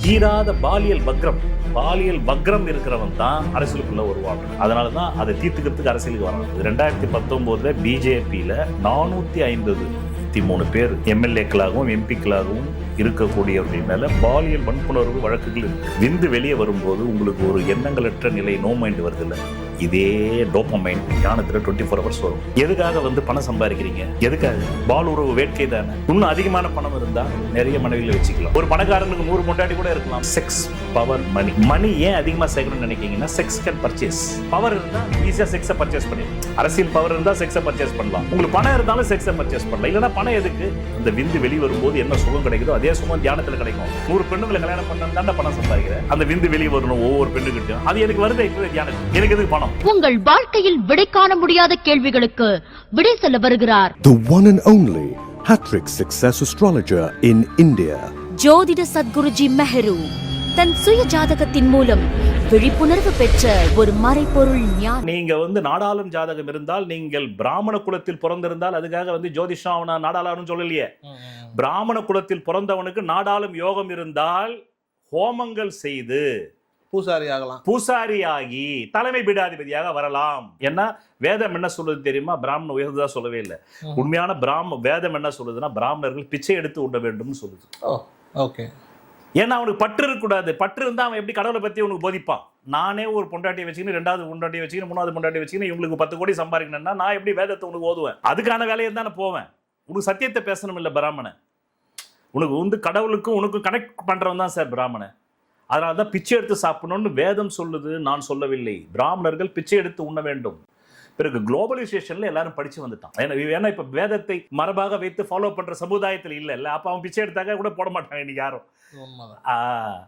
தீராத பாலியல் வக்ரம் இருக்கிறவன் தான் அரசியலுக்குள்ள வருவாங்க. அதனாலதான் அதை தீர்த்துக்கிறதுக்கு அரசியலுக்கு வரணும். 2019 பிஜேபியில 453 பேர் எம்எல்ஏக்களாகவும் எம்பிக்களாகவும் இருக்கக்கூடியவர்கள் மேல பாலியல் வன்புணர்வு வழக்குகள் இருக்கு. விந்து வெளியே வரும்போது உங்களுக்கு ஒரு எண்ணங்களற்ற நிலை, நோ மைண்ட் வருது இல்ல, இதே டோபமைன் ஞானத்துல 24 hours வரும். எதுக்காக பணம் சம்பாதிக்கிறீங்க? எதுக்காக? பால் உறவு வேட்கை தானே. இன்னும் அதிகமான பணம் இருந்தா நிறைய மனைவிகளை வச்சுக்கலாம். ஒரு பணக்காரனுக்கு 100 பொண்டாட்டி கூட இருக்கலாம். செக்ஸ், பவர், மணி ஏன் அதிகமா சேர்க்கணும்னு நினைக்கிறீங்கன்னா, செக்ஸ் கேன் பர்ச்சேஸ். பவர் இருந்தா ஈஸியா செக்ஸை பர்ச்சேஸ் பண்ணிடலாம். அரசியல் பவர் இருந்தா செக்ஸை பர்ச்சேஸ் பண்ணலாம். உங்களுக்கு பணம் இருந்தாலும் செக்ஸை பர்ச்சேஸ் பண்ணலாம். இல்லைன்னா பணம் எதுக்கு? இந்த விந்து வெளி வரும்போது என்ன சுகம் கிடைக்குதோ அதே சுகம் தியானத்துல கிடைக்கும். 100 பெண்ணுங்களை கல்யாணம் பண்ணா பணம் சம்பாதிக்கிறேன். அந்த விந்து வெளியே வரணும் ஒவ்வொரு பெண்ணுகிட்டும். அது எனக்கு வருது தியானம். எனக்கு எதுக்கு பணம்? உங்கள் வாழ்க்கையில் விடை காண முடியாத கேள்விகளுக்கு விடை சொல்ல வருகிறார் the one and only Hattrick Success Astrologer in India. ஜோதிட சத்குருஜி மெஹரு தன் சுய ஜாதகத்தின் மூலம் விழிப்புணர்வு பெற்ற ஒரு மறைபொருள் ஞானி. நீங்க நாடாளும் ஜாதகம் இருந்தால், நீங்கள் பிராமண குலத்தில் பிறந்திருந்தால், அதுக்காக ஜோதிஷம் அவனை நாடாளும் சொல்லலையே. பிராமண குலத்தில் பிறந்தவனுக்கு நாடாளும் யோகம் இருந்தால் ஹோமங்கள் செய்து பூசாரியாகி தலைமை பீடாதிபதியாக வரலாம். ஏன்னா வேதம் என்ன சொல்லுது தெரியுமா? பிராமண உயர்ந்ததா சொல்லவே இல்லை. உண்மையான வேதம் என்ன சொல்லுதுன்னா, பிராமணர்கள் பிச்சை எடுத்து உண்ண வேண்டும் சொல்லுது. ஏன்னா அவனுக்கு பற்று இருக்கக்கூடாது. பற்று இருந்தா அவன் எப்படி கடவுளை பத்தி உனக்கு போதிப்பான்? நானே ஒரு பொண்டாட்டியை வச்சுக்கணும், 2வது பொண்டாட்டியை வச்சுக்கணும், 3வது பொண்டாட்டியை வச்சுக்கணும், இவங்களுக்கு 10 கோடி சம்பாதிக்கணும்னா நான் எப்படி வேதத்தை உனக்கு ஓதுவேன்? அதுக்கான வேலையை தான் நான் போவேன். உனக்கு சத்தியத்தை பேசணும் இல்லை பிராமணன். உனக்கு கடவுளுக்கும் உனக்கு கனெக்ட் பண்றவன் தான் சார் பிராமணன். அதனால தான் பிச்சை எடுத்து சாப்பிடணும்னு வேதம் சொல்லுது, நான் சொல்லவில்லை. பிராமணர்கள் பிச்சை எடுத்து உண்ண வேண்டும். பிறகு குளோபலைசேஷன்ல எல்லாரும் படிச்சு வந்துட்டான். ஏன்னா இப்ப வேதத்தை மரபாக வைத்து ஃபாலோ பண்ற சமுதாயத்தில் இல்ல. அப்ப அவன் பிச்சை எடுத்தாக்க கூட போட மாட்டாங்க இன்னைக்கு யாரும்.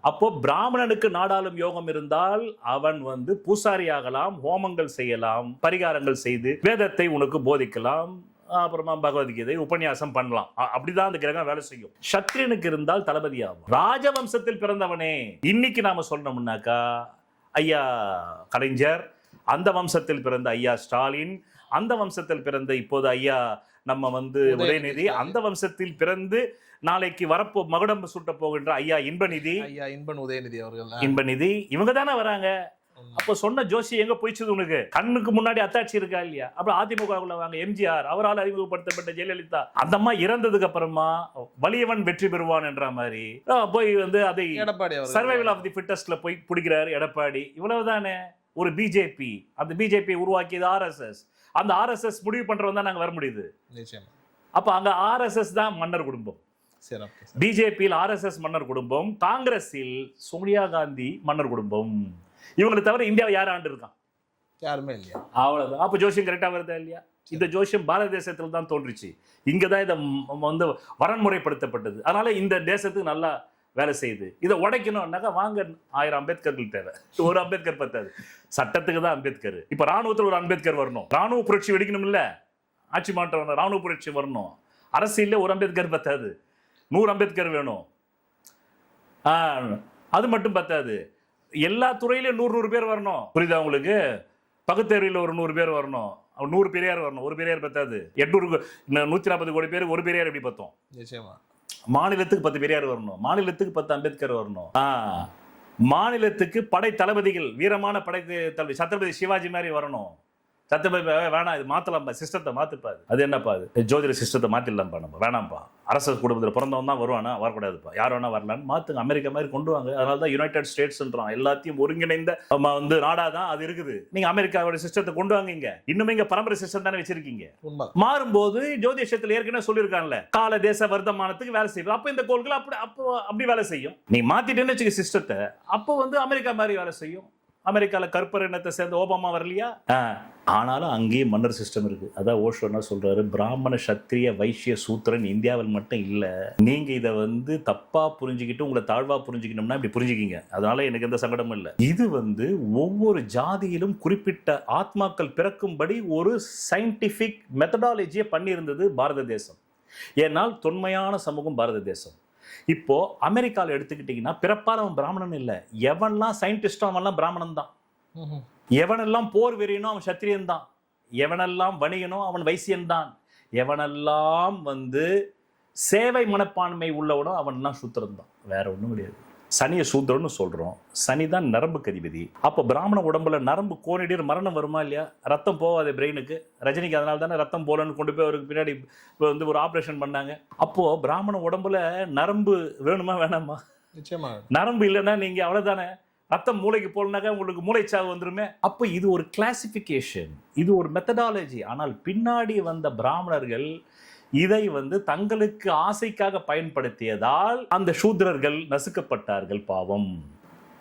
அப்போ பிராமணனுக்கு நாடாளும் யோகம் இருந்தால் அவன் பூசாரி ஆகலாம், ஹோமங்கள் செய்யலாம், பரிகாரங்கள் செய்து வேதத்தை உனக்கு போதிக்கலாம், அப்புறமா பகவத்கீதை உபன்யாசம் பண்ணலாம். அப்படிதான் அந்த கிரகம் வேலை செய்யும். சத்திரியனுக்கு இருந்தால் தளபதி ஆகும். ராஜவம்சத்தில் பிறந்தவனே இன்னைக்கு நாம சொல்லணும்னாக்கா ஐயா கலைஞர், அந்த வம்சத்தில் பிறந்த ஐயா ஸ்டாலின், அந்த வம்சத்தில் பிறந்த இப்போது ஐயா நம்ம உதயநிதி, அந்த வம்சத்தில் பிறந்து நாளைக்கு மகுடம் சூட்ட போகின்ற ஐயா இன்பநிதி, உதயநிதி அவர்கள், இன்பநிதி, இவங்க தானே வராங்க. அப்ப சொன்ன ஜோசி எங்க போயிச்சது? உனக்கு கண்ணுக்கு முன்னாடி அத்தாட்சி இருக்கா இல்லையா? அப்புறம் அதிமுக வாங்க எம்ஜிஆர், அவரால் அறிமுகப்படுத்தப்பட்ட ஜெயலலிதா, அந்த அம்மா இறந்ததுக்கு அப்புறமா வலியவன் வெற்றி பெறுவான் என்ற மாதிரி போய் அதை சர்வைவல் ஆஃப் தி ஃபிட்டஸ்ட்ல போய் பிடிக்கிறாரு எடப்பாடி. இவ்வளவுதானே. ஒரு பிஜேபி, அந்த பிஜேபி உருவாக்கியது RSS. அந்த RSS முடிவு பண்றவன் தான் நாங்க வர முடியுது. அப்ப அங்க RSS தான் மன்னர் குடும்பம். பிஜேபியில் RSS மன்னர் குடும்பம், காங்கிரஸில் சோனியா காந்தி மன்னர் குடும்பம். இவங்களை தவிர இந்தியாவை யார் ஆண்டு இருக்கான்? யாருமே இல்லையா? அவ்வளவுதான். அப்ப ஜோசியம் கரெக்டா வருதா இல்லையா? இந்த ஜோசியம் பாரத தேசத்துல தான் தோன்றுச்சு. இங்கதான் இதை வரன்முறைப்படுத்தப்பட்டது. அதனால இந்த தேசத்துக்கு நல்லா வேலை செய்யுது. இதை உடைக்கணும்னாக்கா வாங்க 1000 அம்பேத்கர்கள் தேவை. ஒரு அம்பேத்கர் பத்தாது. சட்டத்துக்கு தான் அம்பேத்கர். இப்ப ராணுவத்தில் ஒரு அம்பேத்கர் வரணும். ராணுவ புரட்சி வெடிக்கணும் இல்ல, ஆட்சி மாற்றம், ராணுவ புரட்சி வரணும். அரசியல்ல ஒரு அம்பேத்கர் பத்தாது, 100 அம்பேத்கர் வேணும். அது மட்டும் பத்தாது, எல்லா துறையிலும் 100 பேர் வரணும். புரியுதா உங்களுக்கு? பகுத்தறிவில் ஒரு 100 பேர் வரணும். 100 பெரியார் வரணும். ஒரு பெரியார் பத்தாது. 140 கோடி பேருக்கு ஒரு பெரியார் எப்படி பத்தோம்? நிச்சயமா. மாநிலத்துக்கு 10 பெரியார் வரணும். மாநிலத்துக்கு 10 அம்பேத்கர் வரணும். மாநிலத்துக்கு படை தளபதிகள், வீரமான படை தளபதி சத்ரபதி சிவாஜி மாதிரி வரணும். சத்ரபதி வேணாம், இது மாத்தலாம்பா, சிஸ்டத்தை மாத்துப்பாது. அது என்னப்பா? அது ஜோதிட சிஸ்டத்தை மாத்திடலாம்ப்பா. நம்ம வேணாம்ப்பா, அரசு குடும்பத்தில் பிறந்தவன் தான் வருவானா? வரக்கூடாதுப்பா, யார் வேணா வரலான்னு மாத்துங்க. அமெரிக்கா மாதிரி கொண்டு வாங்க. அதனாலதான் யுனைடெட் ஸ்டேட்ஸ்ன்றான். எல்லாத்தையும் ஒருங்கிணைந்த நாடாதான் அது இருக்குது. நீங்க அமெரிக்காவோட சிஸ்டத்தை கொண்டு வாங்க. இங்க இன்னும் இங்க பரம்பரை சிஸ்டம் தானே வச்சிருக்கீங்க. மாறும்போது ஜோதிஷத்துல ஏற்கனவே சொல்லியிருக்காங்கல்ல, கால தேச வர்த்தமானத்துக்கு வேலை செய்யும். அப்ப இந்த கோள்கள் அப்படி வேலை செய்யும். நீ மாத்திட்டேன்னு வச்சுக்க சிஸ்டத்தை, அப்போ அமெரிக்கா மாதிரி வேலை செய்யும். அமெரிக்கால கற்பர் இனத்தை சேர்ந்த ஓபாமா வரலையா? ஆனாலும் அங்கேயும் மன்னர் சிஸ்டம் இருக்கு. அதான் ஓஷோ என்ன சொல்றாரு, பிராமண சத்திரிய வைசிய சூத்திரன் இந்தியாவில் மட்டும் இல்ல. நீங்க இதை தப்பா புரிஞ்சுக்கிட்டு உங்களை தாழ்வா புரிஞ்சுக்கணும்னா இப்படி புரிஞ்சுக்கிங்க. அதனால எனக்கு எந்த சங்கடமும் இல்லை. இது ஒவ்வொரு ஜாதியிலும் குறிப்பிட்ட ஆத்மாக்கள் பிறக்கும்படி ஒரு சயின்டிபிக் மெத்தடாலஜியை பண்ணியிருந்தது பாரத தேசம். ஏனால் தொன்மையான சமூகம் பாரத தேசம். இப்போ அமெரிக்காவில் எடுத்துக்கிட்டீங்கன்னா பிறப்பால் அவன் பிராமணன் இல்லை. எவன்லாம் சயின்டிஸ்டோ அவன்லாம் பிராமணன் தான். எவனெல்லாம் போர் வெறியனோ அவன் சத்திரியன் தான். எவனெல்லாம் வணிகனோ அவன் வைசியன் தான். எவனெல்லாம் சேவை மனப்பான்மை உள்ளவனோ அவன்லாம் சூத்திரன் தான். வேற ஒன்றும் கிடையாது. சனியை சூத்திரன்னு சொல்றோம். சனி தான் நரம்புக்கு அதிபதி. அப்போ பிராமண உடம்புல நரம்பு கோணிடர் மரணம் வருமா இல்லையா? ரத்தம் போகாது பிரெயினுக்கு. ரஜினிக்கு அதனால தானே ரத்தம் போலன்னு கொண்டு போய் அவருக்கு பின்னாடி வந்து ஒரு ஆப்ரேஷன் பண்ணாங்க. அப்போ பிராமண உடம்புல நரம்பு வேணுமா வேணாமா? நிச்சயமா. நரம்பு இல்லைன்னா நீங்க அவ்வளவுதானே. ரத்தம் மூளைக்கு போலனாக்கா உங்களுக்கு மூளைச்சாவு வந்துருமே. அப்போ இது ஒரு கிளாசிபிகேஷன், இது ஒரு மெத்தடாலஜி. ஆனால் பின்னாடி வந்த பிராமணர்கள் இதை வந்து தங்களுக்கு ஆசைக்காக பயன்படுத்தியதால் அந்த சூத்திரர்கள் நசுக்கப்பட்டார்கள். பாவம்,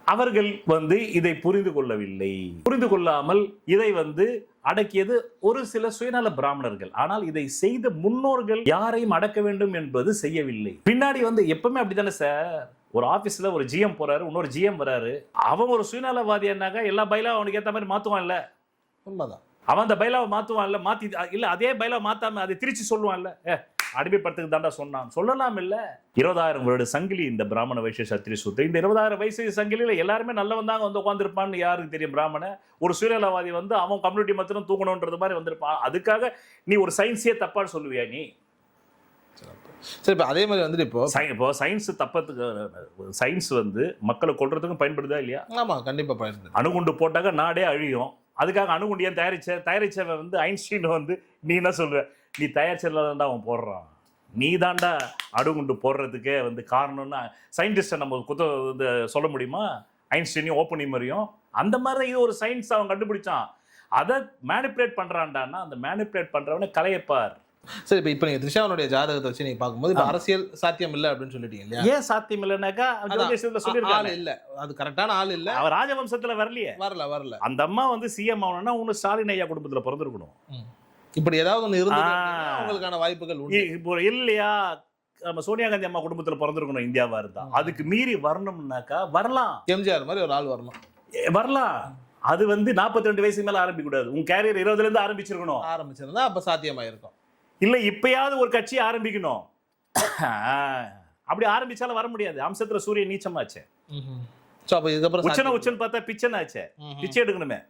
அவர்கள் வந்து இதை புரிந்து கொள்ளவில்லை. புரிந்து கொள்ளாமல் இதை வந்து அடக்கியது ஒரு சில சுயநல பிராமணர்கள். ஆனால் இதை செய்த முன்னோர்கள் யாரையும் அடக்க வேண்டும் என்பது செய்யவில்லை. பின்னாடி வந்து எப்பவுமே அப்படித்தானே சார். ஒரு ஆபீஸ்ல ஒரு ஜிஎம் போறாரு, இன்னொரு ஜிஎம் வராரு. அவன் ஒரு சுயநலவாதியானாக்கா எல்லா பைலாவும் அவனுக்கு ஏற்ற மாதிரி மாத்துவான் இல்ல? உண்மைதான். அவன் அந்த பைலாவை மாத்துவான் இல்ல? மாத்தி இல்ல அதே பைலாவை மாத்தாம அதை திருச்சி சொல்லுவான் இல்ல? அடிமைப்படத்துக்கு தாண்டா சொன்னான் சொல்லலாம் இல்ல? 20,000 வருட சங்கிலி இந்த பிராமண வைசிய சத்திரிய சூத்திரம். இந்த 20,000 வைசிய சங்கிலியில எல்லாருமே நல்லவன் தாங்க வந்து உட்காந்துருப்பான்னு யாருக்கு தெரியும்? பிராமண ஒரு சுயநலவாதி வந்து அவன் கம்யூனிட்டி மாத்திரம் தூக்கணும்ன்றது மாதிரி வந்திருப்பான். அதுக்காக நீ ஒரு சயின்ஸே தப்பான்னு சொல்லுவியா நீ? சரி, இப்போ அதே மாதிரி வந்துட்டு இப்போ சயின்ஸ் தப்பத்துக்கு, சயின்ஸ் வந்து மக்களை கொல்றதுக்கும் பயன்படுதா இல்லையா? ஆமா, கண்டிப்பா பயன்படுது. அணுகுண்டு போட்டாக்க நாடே அழியும். அதுக்காக அணுகுண்டு ஏன் தயாரிச்சவன் வந்து ஐன்ஸ்டீன் வந்து நீ என்ன சொல்ற? நீ தயாரிச்சதாண்டா அவன் போடுறான். நீ தாண்டா அணுகுண்டு போடுறதுக்கே வந்து காரணம்னா சயின்டிஸ்டை நம்ம சொல்ல முடியுமா? ஐன்ஸ்டீனையும் ஓப்பனிமரையும் அந்த மாதிரி இது ஒரு சயின்ஸ் அவன் கண்டுபிடிச்சான். அதை மேனிப்புலேட் பண்றான்டான்னா அந்த மேனிப்புலேட் பண்றவனை கலையப்பார். சரி, இப்போ நீங்க த்ரிஷாவனுடைய ஜாதகத்தை வச்சு நீங்க பார்க்கும்போது இப்போ அரசியல் சாத்தியம் இல்லை அப்படின்னு சொல்லிட்டீங்க இல்லையா? ஏன் சாத்தியம் இல்லைனாக்கா ஆள் இல்ல, அது கரெக்டான ஆள் இல்ல. அவர் ராஜவம்சத்துல வரலையே. வரல. அந்த அம்மா வந்து சிஎம் ஆகணும்னா ஒண்ணு ஸ்டாலின் ஐயா குடும்பத்துல பிறந்திருக்கணும். இப்படி ஏதாவது ஒண்ணு இருந்து உங்களுக்கான வாய்ப்புகள் உண்டு. இப்போ இல்லையா? நம்ம சோனியா காந்தி அம்மா குடும்பத்துல பிறந்திருக்கணும் இந்தியாவா இருந்தா. அதுக்கு மீறி வரணும்னாக்கா வரலாம். எம்ஜிஆர் மாதிரி ஒரு ஆள் வரலாம். அது வந்து 42 வயசுக்கு மேல ஆரம்பிக்க கூடாது. உங்க கேரியர் 20ல இருந்து ஆரம்பிச்சிருந்தா அப்ப சாத்தியமா இருக்கும். இல்ல இப்பயாவது ஒரு கட்சி ஆரம்பிக்கணும். அப்படி ஆரம்பிச்சாலும் வர முடியாது. அம்சத்துல சூரியன் நீச்சமாச்சே. உச்சன் பார்த்தா பிச்சனாச்சே. பிச்சை எடுக்கணுமே.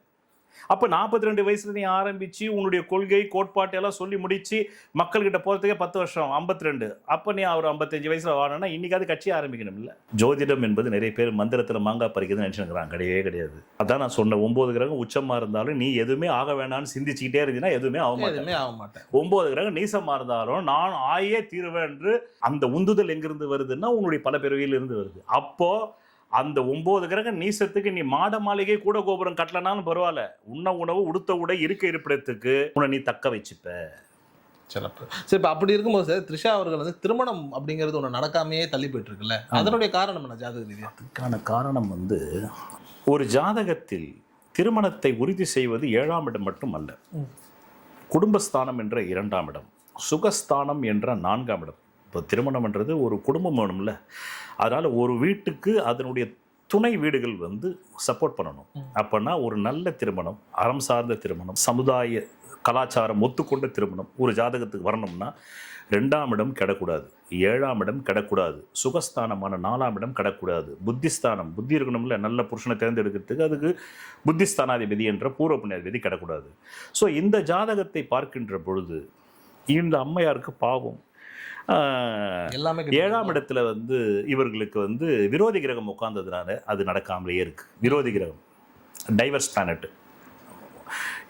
அப்ப 42 வயசுல நீ ஆரம்பிச்சு உன்னுடைய கொள்கை கோட்பாட்டை எல்லாம் சொல்லி முடிச்சு மக்கள் கிட்ட போறதுக்கே 10 வருஷம். 52 அப்ப நீ அவர் 55 வயசுல வாழணும்னா இன்னைக்காவது கட்சி ஆரம்பிக்கணும் இல்ல? ஜோதிடம் என்பது நிறைய பேர் மந்திரத்துல மாங்காய் பறிக்குதுன்னு நினைச்சுக்கிறாங்க. கிடையவே கிடையாது. அதான் நான் சொன்ன 9 கிரகம் உச்சமா இருந்தாலும் நீ எதுவுமே ஆக வேணாம்னு சிந்திச்சுக்கிட்டே இருந்தீங்கன்னா எதுவுமே ஆக மாட்டேன். 9 கிரகம் நீசமா இருந்தாலும் நான் ஆயே தீருவேன் என்று அந்த உந்துதல் எங்கிருந்து வருதுன்னா உன்னுடைய பல பிறவியில இருந்து வருது. அப்போ அந்த 9 கிரக நீசத்துக்கு நீ மாட மாளிகை கூட கோபுரம் கட்டலனாலும் பரவாயில்ல. உண்ண உணவு உடுத்த உடை இருக்க இருப்பிடத்துக்கு உன்னை நீ தக்க வச்சுப்ப. சிறப்பு. சரி, இப்போ அப்படி இருக்கும்போது சார் த்ரிஷா அவர்கள் வந்து திருமணம் அப்படிங்கிறது ஒன்று நடக்காமையே தள்ளி போயிட்டு இருக்குல்ல, அதனுடைய காரணம் என்ன ஜாதக ரீதியா? அதுக்கான காரணம் வந்து ஒரு ஜாதகத்தில் திருமணத்தை உறுதி செய்வது 7ஆம் இடம் மட்டும் அல்ல. குடும்பஸ்தானம் என்ற 2ஆம் இடம், சுகஸ்தானம் என்ற 4ஆம் இடம். இப்போ திருமணம்ன்றது ஒரு குடும்பம் வேணும்ல. அதனால் ஒரு வீட்டுக்கு அதனுடைய துணை வீடுகள் வந்து சப்போர்ட் பண்ணணும். அப்போனா ஒரு நல்ல திருமணம், அறம் சார்ந்த திருமணம், சமுதாய கலாச்சாரம் ஒத்துக்கொண்ட திருமணம் ஒரு ஜாதகத்துக்கு வரணும்னா 2ஆம் இடம் கெடக்கூடாது, 7ஆம் இடம் கெடக்கூடாது, சுகஸ்தானமான 4ஆம் இடம் கெடக்கூடாது. புத்திஸ்தானம், புத்தி இருக்கணும்ல, நல்ல புருஷனை தேர்ந்தெடுக்கிறதுக்கு அதுக்கு புத்திஸ்தானாதிபதி என்ற பூர்வ புண்ணியாதிபதி கெடக்கூடாது. ஸோ இந்த ஜாதகத்தை பார்க்கின்ற பொழுது இந்த அம்மையாருக்கு பாவம் 7ஆம் இடத்துல வந்து இவர்களுக்கு வந்து விரோதி கிரகம் உட்கார்ந்ததுனால அது நடக்காமலேயே இருக்கு. விரோதி கிரகம் டைவர்ஸ் பிளானட்,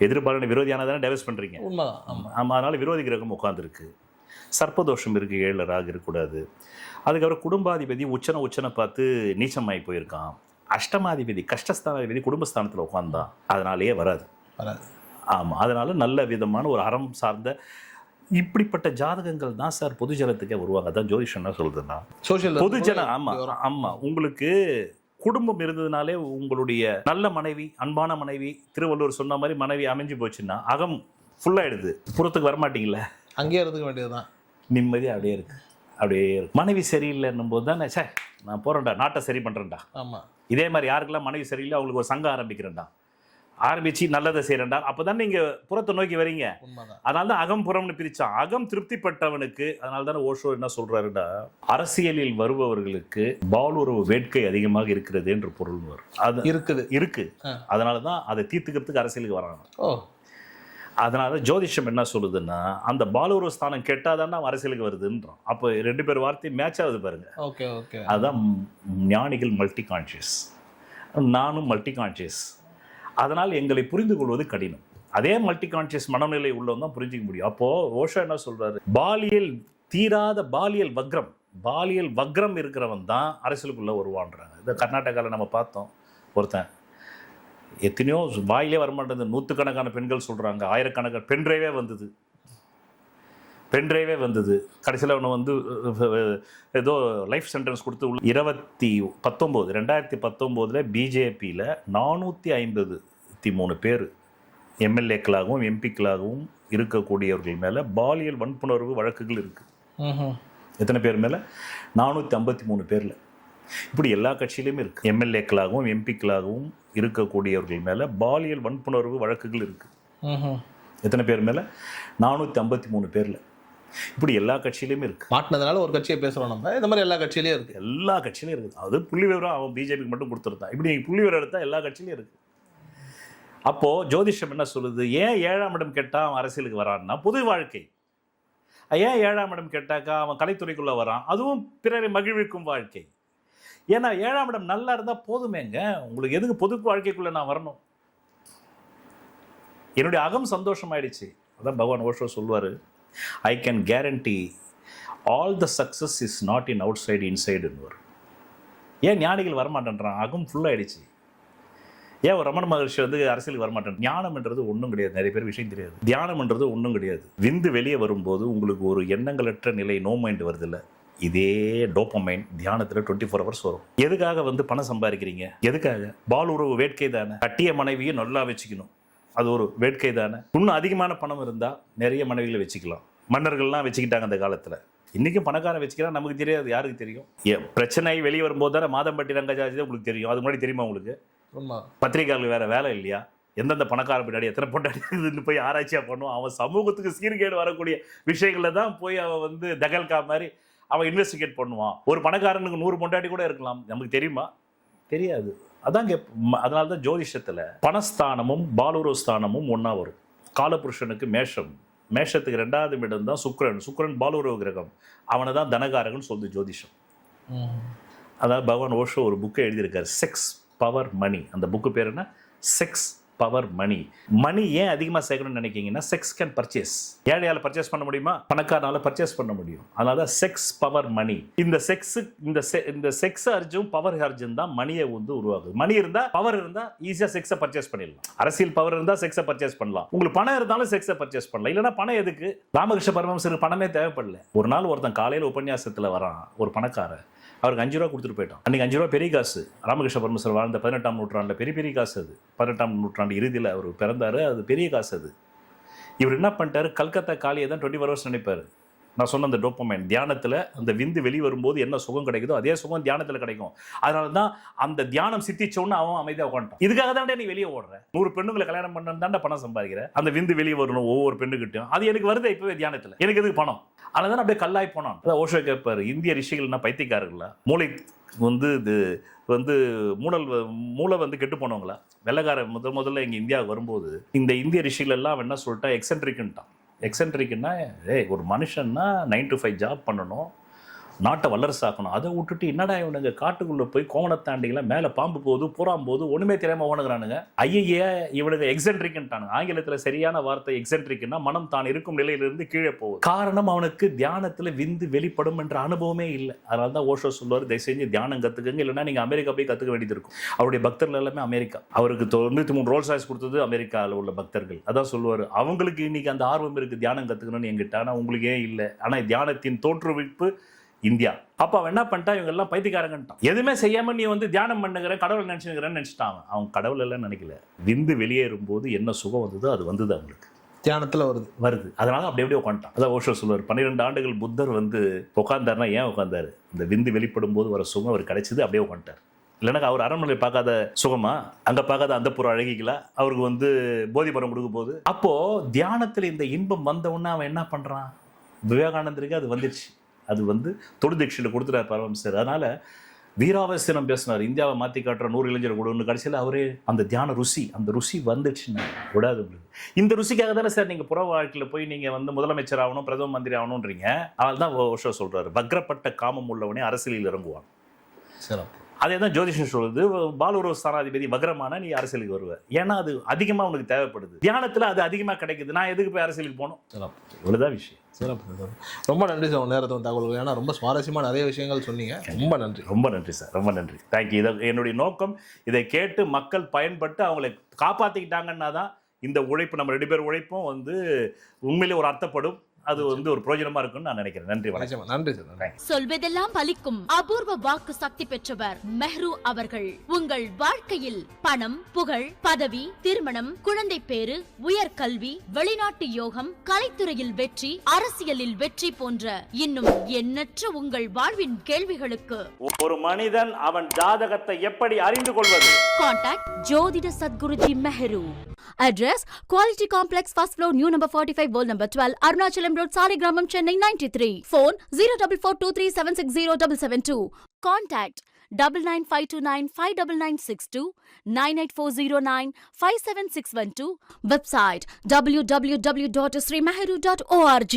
எதிர்பாரான விரோதியானதானே டைவர்ஸ் பண்றீங்க. ஆமா, அதனால விரோதி கிரகம் உட்கார்ந்துருக்கு. சர்ப்பதோஷம் இருக்கு, 7ல் ராகு இருக்கக்கூடாது. அதுக்கப்புறம் குடும்பாதிபதி உச்சனை பார்த்து நீச்சமாகி போயிருக்கான். அஷ்டமாதிபதி கஷ்டஸ்தானாதிபதி குடும்பஸ்தானத்தில் உட்கார்ந்தான், அதனாலேயே வராது. ஆமா, அதனால நல்ல விதமான ஒரு அறம் சார்ந்த இப்படிப்பட்ட ஜாதகங்கள் தான் சார் பொதுஜனத்துக்கே வருவாங்க. அதான் ஜோதிஷன்னா சொல்றதுன்னா பொதுஜன. ஆமா ஆமா, உங்களுக்கு குடும்பம் இருந்ததுனாலே உங்களுடைய நல்ல மனைவி, அன்பான மனைவி, திருவள்ளுவர் சொன்ன மாதிரி மனைவி அமைஞ்சு போச்சுன்னா அகம் ஃபுல்லாயிடுது, புறத்துக்கு வரமாட்டீங்களா? அங்கேயே இருந்துக்க வேண்டியதுதான். நிம்மதி அப்படியே இருக்கு. மனைவி சரியில்லைன்னும் போது தானே சார் நான் போறேன்டா, நாட்டை சரி பண்றேன்டா. ஆமா, இதே மாதிரி யாருக்கெல்லாம் மனைவி சரியில்லை அவங்களுக்கு ஒரு சங்கம் ஆரம்பிக்கிறேன்டா, ஆரம்பிச்சு நல்லதை செய்யறா. அப்பதான் நீங்க புறத்தை நோக்கி வரீங்க. அதனால தான் அகம் புறம்னு பிரிச்சான். அகம் திருப்திப்பட்டவனுக்கு. அதனால தானே ஓஷோ என்ன சொல்றாருடா, அரசியலில் வருபவர்களுக்கு பாலுறவு வேட்கை அதிகமாக இருக்கிறது என்று பொருள் வரும். அது இருக்கு. அதனாலதான் அதை தீர்த்துக்கிறதுக்கு அரசியலுக்கு வராங்க. அதனால ஜோதிஷம் என்ன சொல்லுதுன்னா, அந்த பாலுர ஸ்தானம் கெட்டாதான் அவன் அரசியலுக்கு வருதுன்றான். அப்போ 2 பேர் வார்த்தை மேட்ச் ஆகுது பாருங்க. Okay okay. அதுதான் ஞானிகள் மல்டி கான்ஷியஸ், நானும் மல்டி கான்ஷியஸ். அதனால் எங்களை புரிந்து கொள்வது கடினம். அதே மல்டி கான்ஷியஸ் மனநிலை உள்ளவன் தான் புரிஞ்சிக்க முடியும். அப்போது ஓஷோ என்ன சொல்கிறாரு, பாலியல் தீராத பாலியல் வக்ரம் இருக்கிறவன் தான் அரசியலுக்குள்ளே வருவான்றாங்க. இந்த கர்நாடகாவில் நம்ம பார்த்தோம், ஒருத்தன் எத்தனையோ வாயிலே வரமாட்டேங்குது, 100கணக்கான பெண்கள் சொல்கிறாங்க, 1000கணக்கான பென்ட்ரைவே வந்தது. கடைசியில் அவனை வந்து ஏதோ லைஃப் சென்டென்ஸ் கொடுத்து 2019 பிஜேபியில் 453 பேர் எம்எல்ஏக்களாகவும் எம்பிக்களாகவும் இருக்கக்கூடியவர்கள் மேலே பாலியல் வன்புணர்வு வழக்குகள் இருக்குது. எத்தனை பேர் மேலே? 453 பேரில். இப்படி எல்லா கட்சியிலையுமே இருக்குது. எம்எல்ஏக்களாகவும் எம்பிக்களாகவும் இருக்கக்கூடியவர்கள் மேலே பாலியல் வன்புணர்வு வழக்குகள் இருக்குது. எத்தனை பேர் மேலே? 453 பேரில். இப்படி எல்லா கட்சியிலையுமே இருக்குது. மாட்டினதுனால ஒரு கட்சியை பேசுகிறோம் நம்ம, இந்த மாதிரி எல்லா கட்சியிலையும் இருக்குது. எல்லா கட்சியிலையும் இருக்குது. அது புள்ளி விவரம் அவன் பிஜேபிக்கு மட்டும் கொடுத்துருந்தான். இப்படி புள்ளி விவரம் எடுத்தால் எல்லா கட்சியிலையும் இருக்குது. அப்போது ஜோதிஷம் என்ன சொல்லுது, ஏன் 7ஆம் இடம் கேட்டால் அவன் அரசியலுக்கு வரான்னா பொது வாழ்க்கை. ஏன் 7ஆம் இடம் கேட்டாக்கா அவன் கலைத்துறைக்குள்ளே வரான், அதுவும் பிறரை மகிழ்விக்கும் வாழ்க்கை. ஏன்னா 7ஆம் இடம் நல்லா இருந்தால் போதுமேங்க, உங்களுக்கு எதுக்கு பொது வாழ்க்கைக்குள்ளே நான் வரணும்? என்னுடைய அகம் சந்தோஷமாயிடுச்சு. அதான் பகவான் ஓஷோ சொல்வார், I can guarantee all the success is not in outside இன்சைடுன்னு. ஏன் ஞானிகள் வரமாட்டேன்றான்? அகம் ஃபுல்லாகிடுச்சு. ஏன் ஒரு ரமண மகர்ஷி வந்து அரசியலுக்கு வரமாட்டேன்? ஞானம்ன்றது ஒன்றும் கிடையாது. நிறைய பேர் விஷயம் தெரியாது. தியானம்ன்றது ஒன்றும் கிடையாது. விந்து வெளியே வரும்போது உங்களுக்கு ஒரு எண்ணங்களற்ற நிலை, நோ மைண்ட் வருது இல்லை, இதே டோப்பமைன் தியானத்தில் 24 hours வரும். எதுக்காக வந்து பணம் சம்பாதிக்கிறீங்க? எதுக்காக? பால் உறவு வேட்கை தானே. கட்டிய மனைவியை நல்லா வச்சுக்கணும், அது ஒரு வேட்கை தானே. இன்னும் அதிகமான பணம் இருந்தால் நிறைய மனைவிகளை வச்சுக்கலாம். மன்னர்கள்லாம் வச்சுக்கிட்டாங்க அந்த காலத்தில். இன்றைக்கும் பணக்காரன் வச்சுக்கிறா, நமக்கு தெரியாது. யாருக்கு தெரியும்? பிரச்சனை வெளியே வரும்போது தானே மாதம்பட்டி ரங்கஜாஜி தான் உங்களுக்கு தெரியும். அது முன்னாடி தெரியுமா உங்களுக்கு? பத்திரிகையாளர்கள் வேறு வேலை இல்லையா? எந்தெந்த பணக்கார பின்னாடி எத்தனை பொண்டாடி இருக்குதுன்னு போய் ஆராய்ச்சியாக பண்ணுவோம். அவன் சமூகத்துக்கு சீர்கேடு வரக்கூடிய விஷயங்களில் தான் போய் அவன் வந்து தகல்கா மாதிரி அவன் இன்வெஸ்டிகேட் பண்ணுவான். ஒரு பணக்காரனுக்கு 100 பொண்டாட்டி கூட இருக்கலாம், நமக்கு தெரியுமா? தெரியாது. அதாங்க. அதனால தான் ஜோதிஷத்தில் பணஸ்தானமும் பாலுரோ ஸ்தானமும் ஒன்றா வரும். காலபுருஷனுக்கு மேஷத்துக்கு 2ஆவது இடம் தான் சுக்கிரன் பாலுரோ கிரகம். அவனை தான் தனகாரகன் சொல்லுது ஜோதிஷம். அதாவது பகவான் ஓஷோ ஒரு புக்கை எழுதியிருக்காரு, செக்ஸ் பவர் மணி. அந்த புக்கு பேர் என்ன? செக்ஸ் பவர் மணி. மணி ஏன் அதிகமாக சேர்க்கணும்னு நினைக்கிங்கன்னா, செக்ஸ் கேன் பர்ச்சேஸ். ஏழையால் பர்ச்சேஸ் பண்ண முடியுமா? பணக்காரனால பர்ச்சேஸ் பண்ண முடியும். அதனால தான் செக்ஸ் பவர் மணி. இந்த செக்ஸ் அர்ஜுன் பவர் அர்ஜுன் தான் மணியை வந்து உருவாகுது. மணி இருந்தால், பவர் இருந்தால் ஈஸியாக செக்ஸை பர்ச்சேஸ் பண்ணிடலாம். அரசியல் பவர் இருந்தால் செக்ஸை பர்ச்சேஸ் பண்ணலாம். உங்களுக்கு பணம் இருந்தாலும் செக்ஸை பர்ச்சேஸ் பண்ணலாம். இல்லைன்னா பணம் எதுக்கு? ராமகிருஷ்ண பரமஹம்சருக்கு பணமே தேவைப்படல. ஒரு நாள் ஒருத்தன் காலையில் உபன்யாசத்தில் வரான், ஒரு பணக்காரன். அவருக்கு 5 ரூபா கொடுத்துட்டு போயிட்டான். அன்றைக்கி 5 ரூபா பெரிய காசு. ராமகிருஷ்ண பரமஹம்சர் வாழ்ந்த 18ஆம் நூற்றாண்டில் பெரிய காசு அது. 18ஆம் நூற்றாண்டு இறுதியில் அவர் பிறந்தார். அது பெரிய காசு அது. இவர் என்ன பண்ணிட்டாரு, கல்கத்தா காலியை தான் 24 hours நினைப்பார். நான் சொன்ன அந்த டோப்பமைன் தியானத்தில் அந்த விந்து வெளி வரும்போது என்ன சுகம் கிடைக்குதோ அதே சுகம் தியானத்தில் கிடைக்கும். அதனால தான் அந்த தியானம் சித்திச்சோன்னு அவன் அமைதியாக உட்காந்துட்டான். இதுக்காக தான் நீ வெளியே ஓடுற. 100 பெண்ணுங்களை கல்யாணம் பண்ணு தாண்டா பணம் சம்பாதிக்கிற. அந்த விந்து வெளியே வரணும் ஒவ்வொரு பெண்ணுக்கிட்டையும். அது எனக்கு வருது இப்போவே தியானத்தில். எனக்கு எதுக்கு பணம்? அதனால தான் அப்படியே கல்லாய் போனான். அதான் ஓஷோ கேட்பார், இந்திய ரிஷிகள்னா பைத்தியக்காரர்களா? மூளை வந்து இது வந்து மூளை வந்து கெட்டு போனவங்களா? வெள்ளக்கார முதல்ல இங்கே இந்தியாவுக்கு வரும்போது இந்த இந்திய ரிஷிகள் எல்லாம் என்ன சொல்லிட்டா, எக்ஸென்ட்ரிக்குன்ட்டான். எக்ஸென்ட்ரிக்குன்னா ஒரு மனுஷன்னா 9 to 5 ஜாப் பண்ணணும், நாட்டை வல்லரசாக்கணும். அதை விட்டுட்டு என்னடா இவனுங்க காட்டுக்குள்ளே போய் கோவணத்தாண்டிகளை மேலே பாம்பு போகுது, புறாம் போது ஒன்றுமே தெரியாமல் ஓணுங்கிறானுங்க. ஐயே இவனுங்க எக்ஸென்ட்ரிக்குன்ட்டானுங்க. ஆங்கிலத்தில் சரியான வார்த்தை எக்ஸென்ட்ரிக்குன்னா மனம் தான் இருக்கும் நிலையிலிருந்து கீழே போகுது. காரணம் அவனுக்கு தியானத்தில் விந்து வெளிப்படும் என்ற அனுபவமே இல்லை. அதனால தான் ஓஷோ சொல்லுவார், தயவு செஞ்சு தியானம் கற்றுக்குங்க, இல்லைன்னா நீங்கள் அமெரிக்கா போய் கற்றுக்க வேண்டியது இருக்கும். அவருடைய பக்தர்கள் எல்லாமே அமெரிக்கா. அவருக்கு 93 ரோல்ஸ் ராய்ஸ் கொடுத்தது அமெரிக்காவில் உள்ள பக்தர்கள். அதான் சொல்லுவார், அவங்களுக்கு இன்னைக்கு அந்த ஆர்வம் இருக்குது தியானம் கற்றுக்கணும்னு என்கிட்ட, ஆனால் உங்களுக்கு ஏன் இல்லை? ஆனால் தியானத்தின் தோற்றுவிப்பு இந்தியா. அப்போ அவன் என்ன பண்ணிட்டா, இவங்க எல்லாம் பைத்தியக்காரங்கன்ட்டான். எதுவுமே செய்யாமல் நீ வந்து தியானம் பண்ணுகிற, கடவுள் நினச்சிக்கிறேன்னு நினச்சிட்டான். அவன் கடவுள் எல்லாம் நினைக்கல. விந்து வெளியேறும் போது என்ன சுகம் வந்ததோ அது வந்தது அவங்களுக்கு தியானத்தில் வருது. அதனால அப்படியே உட்காந்துட்டான். அதான் ஓஷோ சொல்லுவார், 12 ஆண்டுகள் புத்தர் வந்து உட்காந்தாருன்னா ஏன் உட்காந்தாரு? இந்த விந்து வெளிப்படும் போது வர சுகம் அவர் கிடைச்சது, அப்படியே உட்காந்துட்டார். இல்லைன்னா அவர் அரண்மனை பார்க்காத சுகமா, அங்கே பார்க்காத அந்த புற அழகிகளா அவருக்கு வந்து போதி மரம் கொடுக்கும் போது? அப்போது தியானத்தில் இந்த இன்பம் வந்தவுடனே அவன் என்ன பண்ணுறான்? விவேகானந்தருக்கு அது வந்துடுச்சு. அது வந்து தொடு தீட்சையில் கொடுத்துட்டார் பரமஹம்சர். அதனால் வீராவசனம் பேசினார், இந்தியாவை மாற்றி காட்டுற 100 இளைஞர் கொடுன்னு. கடைசியில் அவரே அந்த தியான ருசி, அந்த ருசி வந்துடுச்சுன்னா விடாது உங்களுக்கு. இந்த ருசிக்காக தானே சார் நீங்கள் புற வாழ்க்கையில் போய் நீங்கள் வந்து முதலமைச்சர் ஆகணும், பிரதம மந்திரி ஆகணுன்றீங்க. அவள் தான் ஓஷோ சொல்கிறாரு, வக்ரப்பட்ட காமம் உள்ளவனே அரசியலில் இறங்குவான். சிறப்பு. அதே தான் ஜோதிஷம் சொல்லுது, பாலுரவ ஸ்தானாதிபதி வக்ரமான நீ அரசியலுக்கு வருவ. ஏன்னா அது அதிகமாக உனக்கு தேவைப்படுது. தியானத்தில் அது அதிகமாக கிடைக்குது. நான் எதுக்கு போய் அரசியலுக்கு போகணும்? சிறப்பு. இவ்வளோதான் விஷயம். சிறப்பு. ரொம்ப நன்றி சார் உங்கள் நேரத்தும் தகவல்கள். ஏன்னா ரொம்ப சுவாரஸ்யமாக நிறைய விஷயங்கள் சொன்னீங்க. ரொம்ப நன்றி. ரொம்ப நன்றி சார், ரொம்ப நன்றி. தேங்க்யூ. இதை என்னுடைய நோக்கம், இதை கேட்டு மக்கள் பயன்பட்டு அவங்களை காப்பாற்றிக்கிட்டாங்கன்னா தான் இந்த உழைப்பு, நம்ம 2 பேர் உழைப்பும் வந்து உண்மையிலே ஒரு அர்த்தப்படும். அது வந்து ஒரு பிரயோஜனமா இருக்கும்னு நான் நினைக்கிறேன். நன்றி, வணக்கம். நன்றி சார். சொல்வதெல்லாம் பலிக்கும் அபூர்வ வாக்கு சக்தி பெற்றவர் மெஹ்ரு அவர்கள். உங்கள் வாழ்க்கையில் பணம், புகழ், பதவி, திருமணம், குழந்தை பேரு, உயர்கல்வி, வெளிநாட்டு யோகம், கலைத்துறையில் வெற்றி, அரசியலில் வெற்றி போன்ற இன்னும் எண்ணற்ற உங்கள் வாழ்வின் கேள்விகளுக்கு ஒரு மனிதன் அவன் ஜாதகத்தை எப்படி அறிந்து கொள்வது? கான்டாக்ட் ஜோதிட Sadguruji Mehru. Address Quality Complex, first floor, new number 45, wall number 12, Arunachalam Road, Saligramam, Chennai 93. Phone 0442376072. Contact 9995295962, 98409 57612. Website www.srimeheru.org.